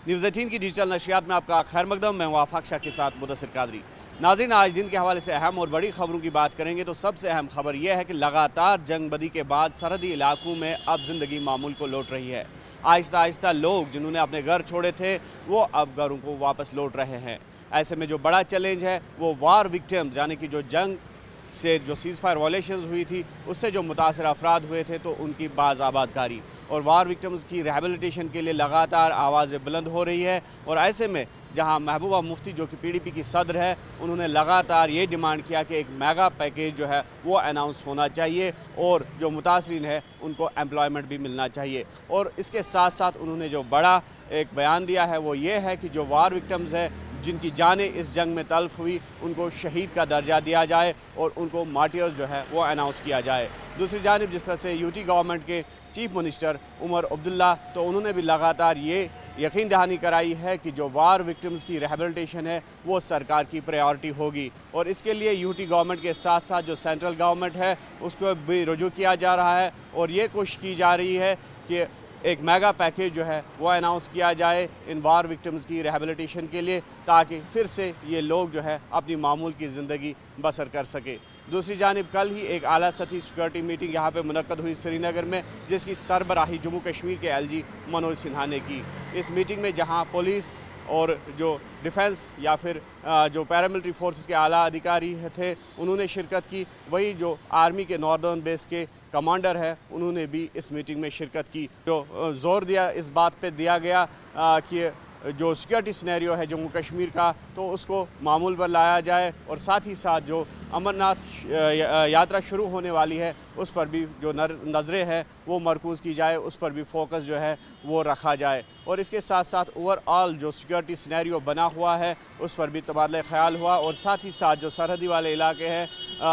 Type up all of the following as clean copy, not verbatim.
News 18 की digital नशियात में आपका खैर मकदम। मैं वाफाक शाह के साथ मुदस्सिर कादरी। नाज़रीन, आज दिन के हवाले से अहम और बड़ी खबरों की बात करेंगे तो सबसे अहम खबर यह है कि लगातार जंग बदी के बाद सरहदी इलाकों में अब ज़िंदगी मामूल को लौट रही है। आहिस्ता आहिस्ता लोग जिन्होंने अपने घर छोड़े थे वो अब घरों को वापस लौट रहे हैं। ऐसे में जो बड़ा चैलेंज है वो वार विक्टिम्स यानी कि जो जंग से जो सीज़ फायर वायलेशंस हुई थी उससे जो मुतासर अफराद हुए थे तो उनकी बाज़-आबादकारी और वार विक्टिम्स की रिहैबिलिटेशन के लिए लगातार आवाज़ें बुलंद हो रही है। और ऐसे में जहां महबूबा मुफ्ती जो कि पीडीपी की सदर है उन्होंने लगातार ये डिमांड किया कि एक मेगा पैकेज जो है वो अनाउंस होना चाहिए और जो मुतासरीन है उनको एम्प्लॉयमेंट भी मिलना चाहिए। और इसके साथ साथ उन्होंने जो बड़ा एक बयान दिया है वो ये है कि जो वार विक्टिम्स है जिनकी जानें इस जंग में तल्फ हुई उनको शहीद का दर्जा दिया जाए और उनको मार्टियर्स जो है वो अनाउंस किया जाए। दूसरी जानिब जिस तरह से यूटी गवर्नमेंट के चीफ मिनिस्टर उमर अब्दुल्ला तो उन्होंने भी लगातार ये यकीन दहानी कराई है कि जो वार विक्टिम्स की रिहैबिलिटेशन है वो सरकार की प्रायोरिटी होगी। और इसके लिए यूटी गवर्नमेंट के साथ साथ जो सेंट्रल गवर्नमेंट है उसको भी रुजू किया जा रहा है और ये कोशिश की जा रही है कि एक मेगा पैकेज जो है वो अनाउंस किया जाए इन वार विक्टिम्स की रिहैबिलिटेशन के लिए ताकि फिर से ये लोग जो है अपनी मामूल की ज़िंदगी बसर कर सके। दूसरी जानिब कल ही एक आला सतही सिक्योरिटी मीटिंग यहाँ पे मुनक्कद हुई श्रीनगर में जिसकी सरबराही जम्मू कश्मीर के एलजी मनोज सिन्हा ने की। इस मीटिंग में जहाँ पुलिस और जो डिफेंस या फिर जो पैरामिलिट्री फोर्सेस के आला अधिकारी थे उन्होंने शिरकत की, वही जो आर्मी के नॉर्दर्न बेस के कमांडर है उन्होंने भी इस मीटिंग में शिरकत की। जो ज़ोर दिया इस बात पे दिया गया कि जो सिक्योरिटी सिनेरियो है जम्मू कश्मीर का तो उसको मामूल पर लाया जाए और साथ ही साथ जो अमरनाथ यात्रा शुरू होने वाली है उस पर भी जो नज़रें हैं वो मरकूज़ की जाए, उस पर भी फोकस जो है वो रखा जाए। और इसके साथ साथ ओवरऑल जो सिक्योरिटी सिनेरियो बना हुआ है उस पर भी तबादला ख्याल हुआ और साथ ही साथ जो सरहदी वाले इलाके हैं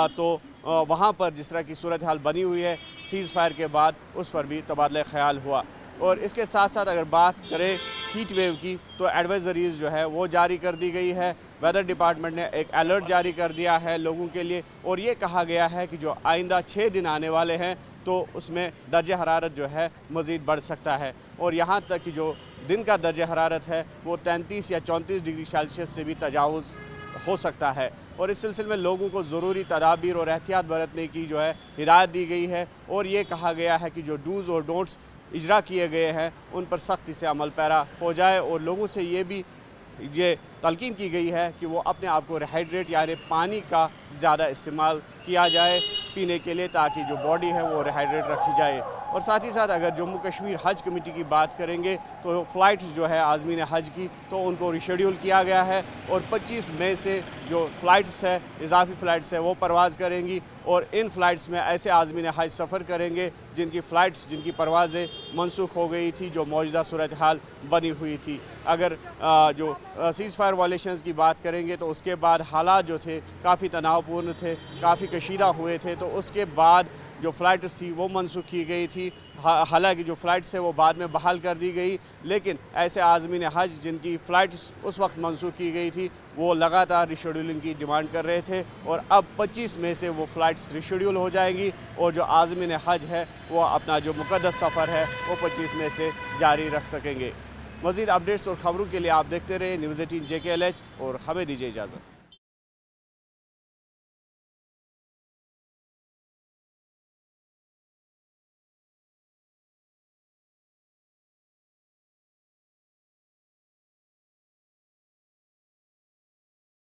तो वहाँ पर जिस तरह की सूरत हाल बनी हुई है सीज़ फायर के बाद उस पर भी तबादला ख्याल हुआ। और इसके साथ साथ अगर बात करें हीट वेव की तो एडवाइजरीज़ जो है वो जारी कर दी गई है। वेदर डिपार्टमेंट ने एक अलर्ट जारी कर दिया है लोगों के लिए और ये कहा गया है कि जो आइंदा 6 दिन आने वाले हैं तो उसमें दर्ज हरारत जो है मज़ीद बढ़ सकता है और यहाँ तक कि जो दिन का दर्ज हरारत है वो 33 या 34 डिग्री सेल्सियस से भी तजावुज़ हो सकता है। और इस सिलसिले में लोगों को ज़रूरी तदाबीर और एहतियात बरतने की जो है हिदायत दी गई है और ये कहा गया है कि जो डूज़ और डोंट्स इजरा किए गए हैं उन पर सख्ती से अमल पैरा हो जाए। और लोगों से ये भी ये तलकीन की गई है कि वो अपने आप को रिहाइड्रेट यानी पानी का ज़्यादा इस्तेमाल किया जाए पीने के लिए ताकि जो बॉडी है वो रिहाइड्रेट रखी जाए। और साथ ही साथ अगर जम्मू कश्मीर हज कमेटी की बात करेंगे तो फ़्लाइट्स जो है आज़मीन हज की तो उनको रिशेड्यूल किया गया है और 25 मई से जो फ़्लाइट्स है इजाफी फ़्लाइट्स है वो परवाज़ करेंगी और इन फ़्लाइट्स में ऐसे आज़मीन हज सफ़र करेंगे जिनकी फ़्लाइट्स जिनकी परवाज़ें मनसूख हो गई थी जो मौजूदा सूरत हाल बनी हुई थी। अगर जो सीज़ फायर वायलेशंस की बात करेंगे तो उसके बाद हालात जो थे काफ़ी तनावपूर्ण थे, काफ़ी कशीदा हुए थे तो उसके बाद जो फ़्लाइट्स थी वो मनसूख की गई थी। हालांकि जो फ़्लाइट्स है वो बाद में बहाल कर दी गई लेकिन ऐसे आज़मीन हज जिनकी फ़्लाइट्स उस वक्त मनसूख की गई थी वो लगातार रिशेड्यूलिंग की डिमांड कर रहे थे और अब 25 मई से वो फ़्लाइट्स रिशेड्यूल हो जाएंगी और जो आज़मीन हज है वो अपना जो मुक़द्दस सफ़र है वो 25 मई से जारी रख सकेंगे। मज़ीद अपडेट्स और ख़बरों के लिए आप देखते रहे न्यूज़ 18 JKLH और हमें दीजिए इजाज़त।